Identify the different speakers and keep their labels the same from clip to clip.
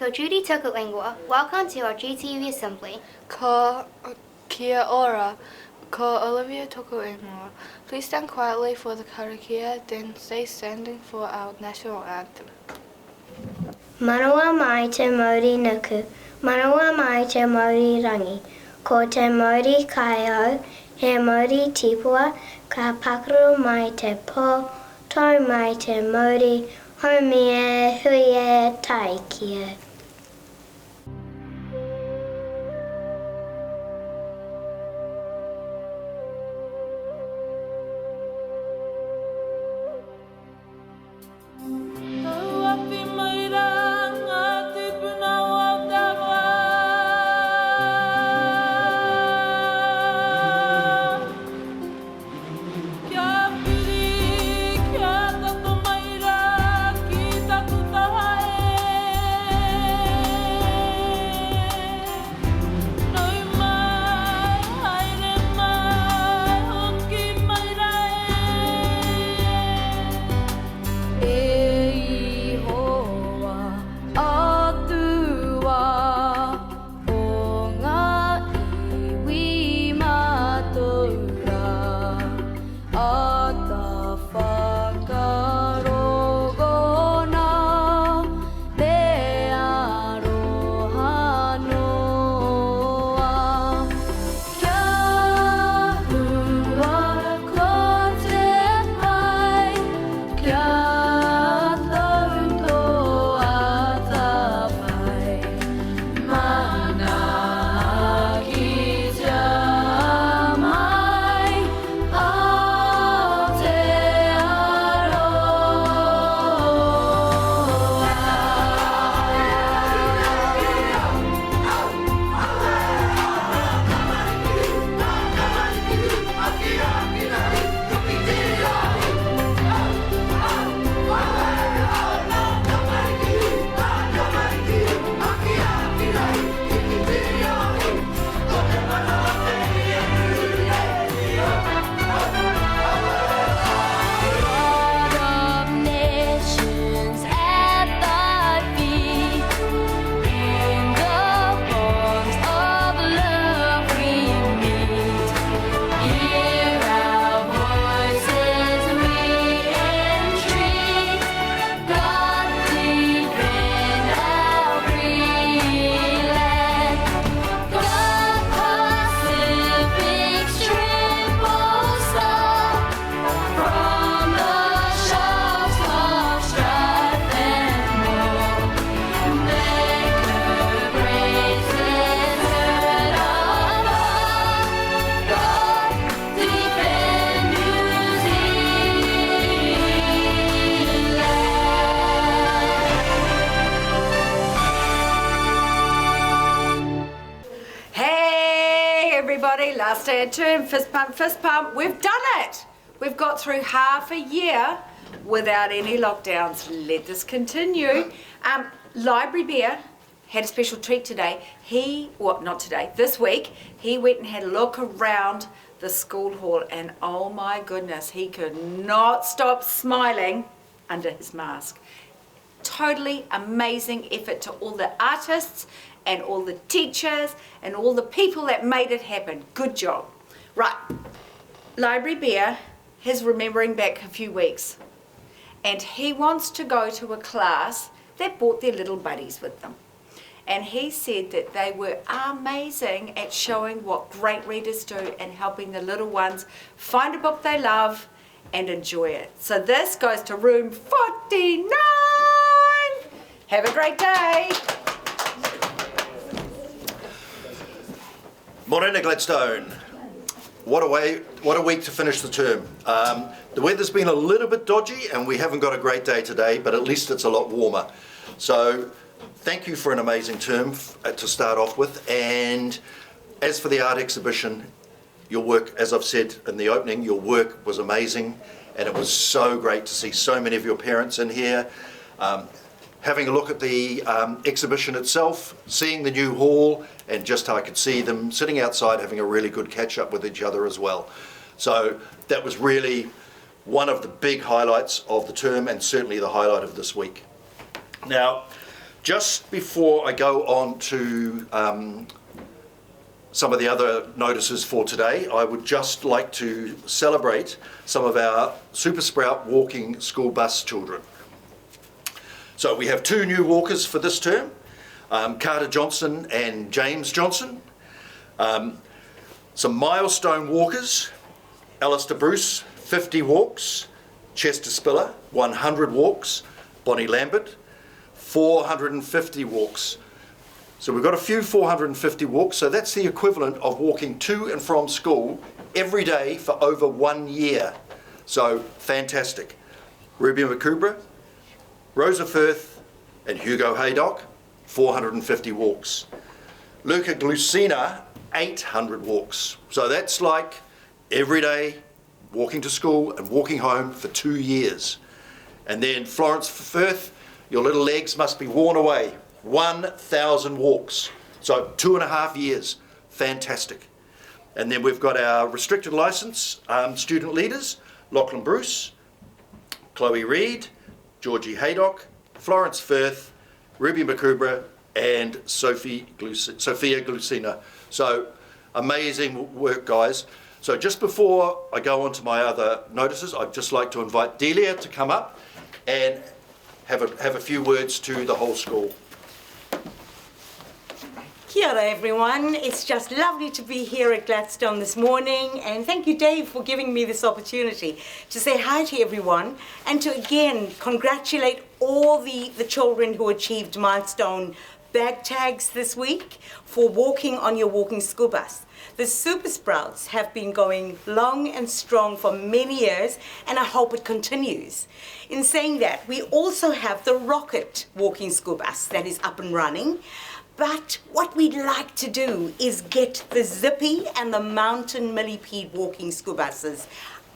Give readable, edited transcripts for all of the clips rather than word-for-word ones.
Speaker 1: Ko Judy Tukulingua. Welcome to our GTV Assembly.
Speaker 2: Ko Kia ora. Ko Olivia Tukulingua. Please stand quietly for the karakia, then stay standing for our national anthem.
Speaker 3: Manawa mai te mauri nuku. Manawa mai te mauri rangi. Ko te mauri kaiau, he mauri tipua, ka pakaru mai te po, tau mai te mauri, homi e hui e taikia.
Speaker 4: Last day of term, fist pump, we've done it! We've got through half a year without any lockdowns. Let this continue. Library Bear had a special treat today. This week, he went and had a look around the school hall and oh my goodness, he could not stop smiling under his mask. Totally amazing effort to all the artists and all the teachers and all the people that made it happen. Good job. Right, Library Bear is remembering back a few weeks and he wants to go to a class that brought their little buddies with them. And he said that they were amazing at showing what great readers do and helping the little ones find a book they love and enjoy it. So this goes to room 49. Have a great day.
Speaker 5: Morena Gladstone. What a week to finish the term. The weather's been a little bit dodgy and we haven't got a great day today, but at least it's a lot warmer. So thank you for an amazing term to start off with. And as for the art exhibition, your work, as I've said in the opening, your work was amazing and it was so great to see so many of your parents in here. Having a look at the exhibition itself, seeing the new hall, and just how I could see them sitting outside having a really good catch up with each other as well. So that was really one of the big highlights of the term and certainly the highlight of this week. Now, Just before I go on to some of the other notices for today, I would just like to celebrate some of our Super Sprout walking school bus children. So we have 2 new walkers for this term, Carter Johnson and James Johnson. Some milestone walkers, Alistair Bruce, 50 walks, Chester Spiller, 100 walks, Bonnie Lambert, 450 walks. So we've got a few 450 walks, so that's the equivalent of walking to and from school every day for over 1 year. So fantastic. Ruby McCubra, Rosa Firth and Hugo Haydock, 450 walks. Luca Glucina, 800 walks. So that's like every day walking to school and walking home for 2 years. And then Florence Firth, your little legs must be worn away. 1,000 walks. So 2.5 years. Fantastic. And then we've got our restricted licence student leaders, Lachlan Bruce, Chloe Reid, Georgie Haydock, Florence Firth, Ruby McCubra and Sophia Glucina. So amazing work, guys. So just before I go on to my other notices, I'd just like to invite Delia to come up and have a few words to the whole school.
Speaker 6: Kia ora everyone, it's just lovely to be here at Gladstone this morning, and thank you Dave for giving me this opportunity to say hi to everyone and to again congratulate all the children who achieved milestone bag tags this week for walking on your walking school bus. The Super Sprouts have been going long and strong for many years, and I hope it continues. In saying that, we also have the Rocket walking school bus that is up and running. But what we'd like to do is get the Zippy and the Mountain Millipede walking school buses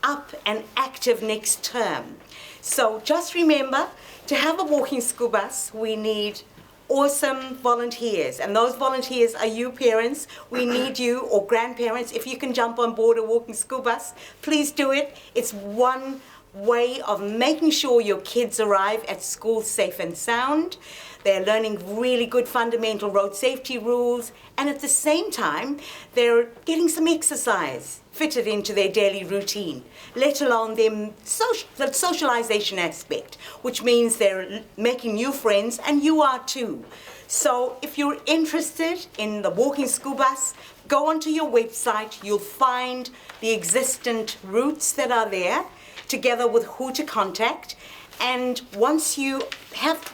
Speaker 6: up and active next term. So just remember, to have a walking school bus, we need awesome volunteers, and those volunteers are you parents. We need you, or grandparents. If you can jump on board a walking school bus, please do it. It's one way of making sure your kids arrive at school safe and sound. They're learning really good fundamental road safety rules, and at the same time, they're getting some exercise fitted into their daily routine, let alone the socialization aspect, which means they're making new friends, and you are too. So if you're interested in the walking school bus, go onto your website. You'll find the existent routes that are there, together with who to contact. And once you have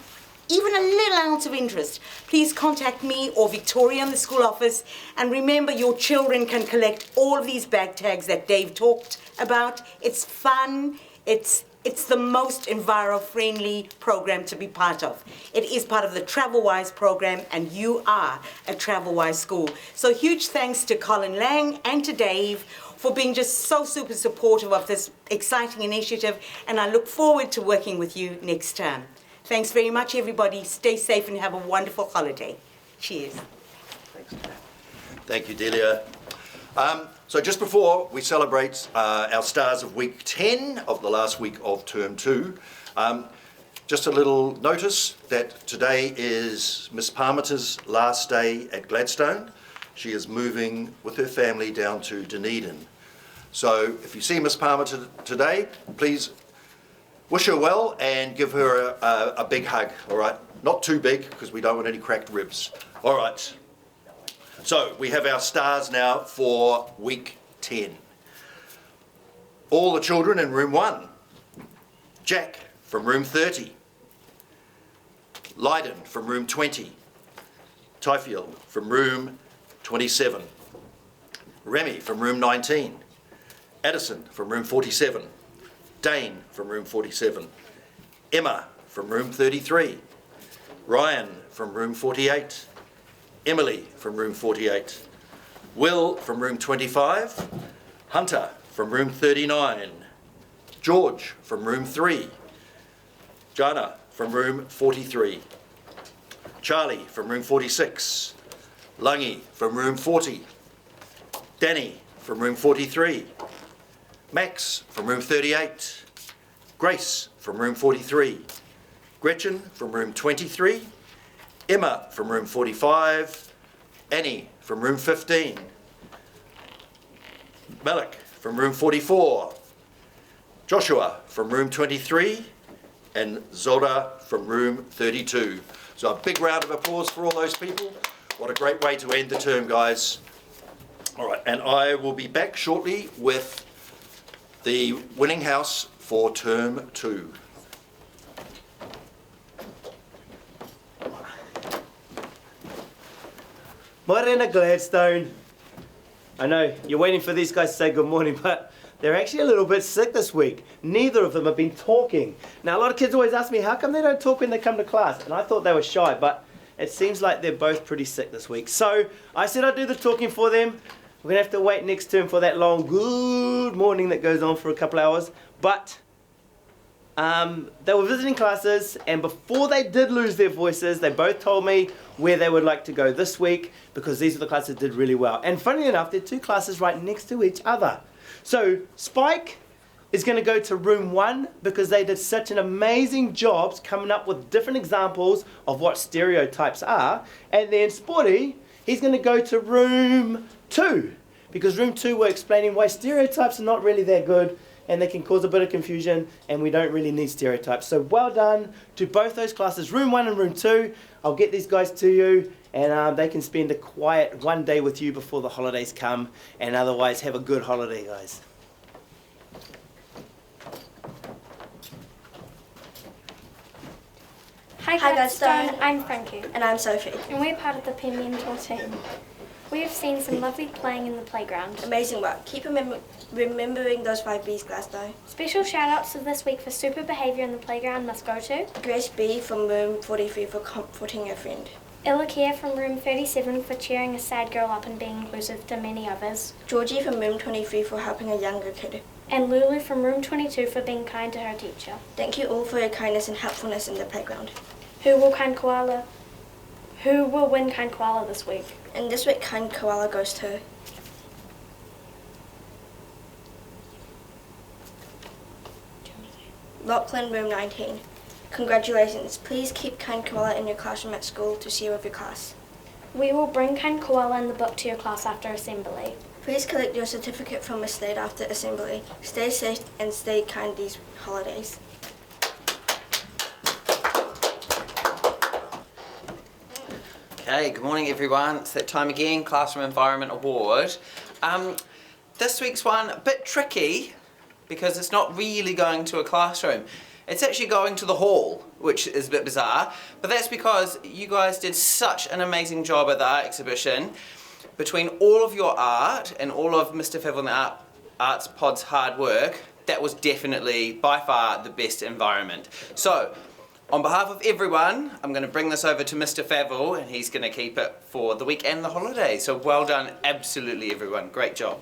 Speaker 6: even a little ounce of interest, please contact me or Victoria in the school office. And remember, your children can collect all of these bag tags that Dave talked about. It's fun. It's the most enviro-friendly program to be part of. It is part of the TravelWise program, and you are a TravelWise school. So huge thanks to Colin Lang and to Dave for being just so super supportive of this exciting initiative, and I look forward to working with you next term. Thanks very much, everybody. Stay safe and have a wonderful holiday. Cheers.
Speaker 5: Thank you, Delia. So just before we celebrate our stars of week 10 of the last week of term 2, just a little notice that today is Miss Parmiter's last day at Gladstone. She is moving with her family down to Dunedin. So if you see Miss Parmiter today, please wish her well and give her a big hug, all right? Not too big, because we don't want any cracked ribs. All right. So we have our stars now for week 10. All the children in room 1. Jack from room 30. Lydon from room 20. Tyfield from room 27. Remy from room 19. Addison from room 47. Dane from room 47. Emma from room 33. Ryan from room 48. Emily from room 48. Will from room 25. Hunter from room 39. George from room 3. Jana from room 43. Charlie from room 46. Lungi from room 40. Danny from room 43. Max from room 38. Grace from room 43. Gretchen from room 23. Emma from room 45, Annie from room 15, Malik from room 44, Joshua from room 23, and Zoda from room 32. So a big round of applause for all those people. What a great way to end the term, guys. All right, and I will be back shortly with the winning house for term 2.
Speaker 7: Morena Gladstone. I know you're waiting for these guys to say good morning, but they're actually a little bit sick this week. Neither of them have been talking. Now, a lot of kids always ask me, how come they don't talk when they come to class? And I thought they were shy, but it seems like they're both pretty sick this week. So I said I'd do the talking for them. We're going to have to wait next term for that long good morning that goes on for a couple hours. But they were visiting classes, and before they did lose their voices, they both told me where they would like to go this week, because these are the classes that did really well. And funny enough, they're 2 classes right next to each other. So Spike is going to go to room 1 because they did such an amazing job coming up with different examples of what stereotypes are. And then Sporty, he's going to go to room 2 because room 2 we're explaining why stereotypes are not really that good, and they can cause a bit of confusion, and we don't really need stereotypes. So well done to both those classes, room 1 and room 2. I'll get these guys to you, and they can spend a quiet one day with you before the holidays come, and otherwise have a good holiday, guys.
Speaker 8: Hi Gladstone, I'm Frankie.
Speaker 3: And I'm Sophie.
Speaker 8: And we're part of the Pen Mentor team. We have seen some lovely playing in the playground.
Speaker 3: Amazing work. Keep remembering those 5 Bs, Glasgow.
Speaker 8: Special shout outs to this week for super behaviour in the playground must go to
Speaker 3: Grace B from room 43 for comforting her friend.
Speaker 8: Ilakia from room 37 for cheering a sad girl up and being inclusive to many others.
Speaker 3: Georgie from room 23 for helping a younger kid.
Speaker 8: And Lulu from room 22 for being kind to her teacher.
Speaker 3: Thank you all for your kindness and helpfulness in the playground.
Speaker 8: Who will win Kind Koala this week?
Speaker 3: And this week, Kind Koala goes to Lachlan, room 19. Congratulations. Please keep Kind Koala in your classroom at school to share with your class.
Speaker 8: We will bring Kind Koala in the book to your class after assembly.
Speaker 3: Please collect your certificate from Miss Slade after assembly. Stay safe and stay kind these holidays.
Speaker 9: Okay, good morning everyone. It's that time again, Classroom Environment Award. This week's one, a bit tricky because it's not really going to a classroom. It's actually going to the hall, which is a bit bizarre, but that's because you guys did such an amazing job at the art exhibition. Between all of your art and all of Mr. Favell and the Arts Pod's hard work, that was definitely by far the best environment. So, on behalf of everyone, I'm going to bring this over to Mr. Favell, and he's going to keep it for the week and the holidays. So well done, absolutely everyone. Great job.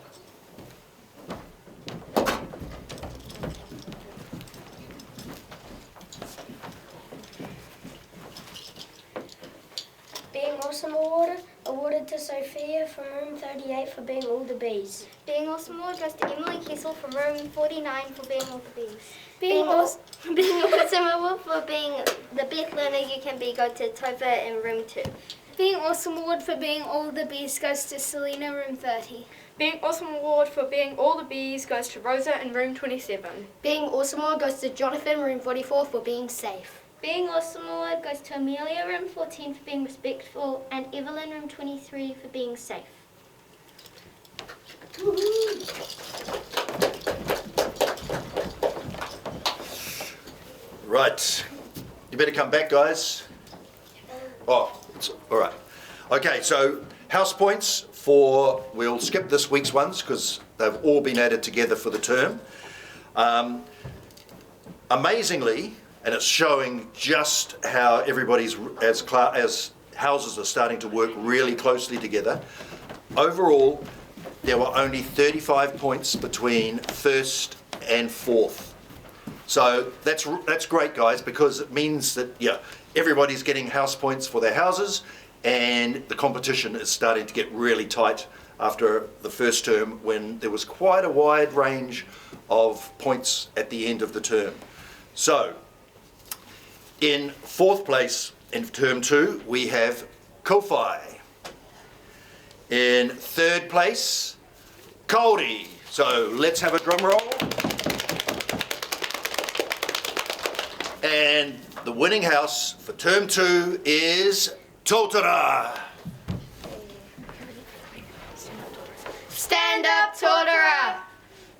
Speaker 3: Being Awesome Award, awarded to Sophia from room 38 for being all the bees.
Speaker 1: Being Awesome Award goes to Emily Kessel from room 49 for being all the bees.
Speaker 3: Being
Speaker 1: Awesome Award for being the best learner you can be goes to Tova in room 2.
Speaker 10: Being Awesome Award for being all the bees goes to Selena, room 30.
Speaker 2: Being Awesome Award for being all the bees goes to Rosa in room 27.
Speaker 10: Being Awesome Award goes to Jonathan, room 44, for being safe.
Speaker 1: Being Awesome Award goes to Amelia, room 14, for being respectful, and Evelyn, room 23, for being safe.
Speaker 5: Right, you better come back, guys. Oh, it's all right. Okay, so house points for, we'll skip this week's ones because they've all been added together for the term. Amazingly, and it's showing just how everybody's, as houses are starting to work really closely together. Overall, there were only 35 points between first and fourth. So that's great, guys, because it means that, yeah, everybody's getting house points for their houses, and the competition is starting to get really tight after the first term when there was quite a wide range of points at the end of the term. So, in fourth place, in term 2, we have Kowhai. In third place, Kauri. So let's have a drum roll. And the winning house for term 2 is Totara.
Speaker 1: Stand up, Totara.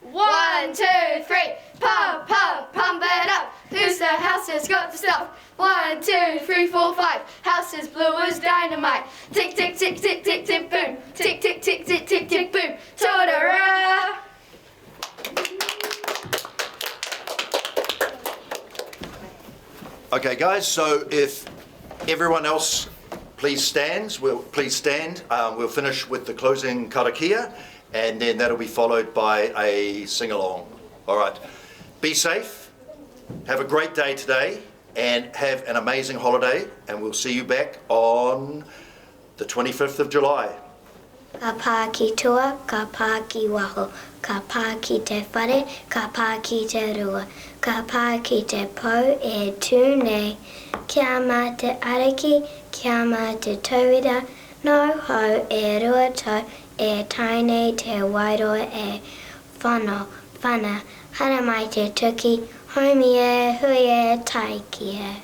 Speaker 1: 1, 2, 3. Pump, pump, pump it up. Who's the house that's got the stuff? 1, 2, 3, 4, 5. House is blue as dynamite. Tick, tick, tick, tick, tick, tick, boom. Tick, tick, tick, tick, tick, tick, boom. Totara.
Speaker 5: Okay, guys, so if everyone else please stand. We'll finish with the closing karakia, and then that'll be followed by a sing-along. All right. Be safe. Have a great day today, and have an amazing holiday, and we'll see you back on the 25th of July.
Speaker 3: Ka pā ki toa, ka pā ki waho, ka pā ki te whare, ka pā ki te rua, ka pā ki te pou e tū nei, kia mā te ariki, kia mā te tauira, no hau e rua tau, e tainei te wairoa e whana, hana mai te tuki, homi e hui e tai ki e.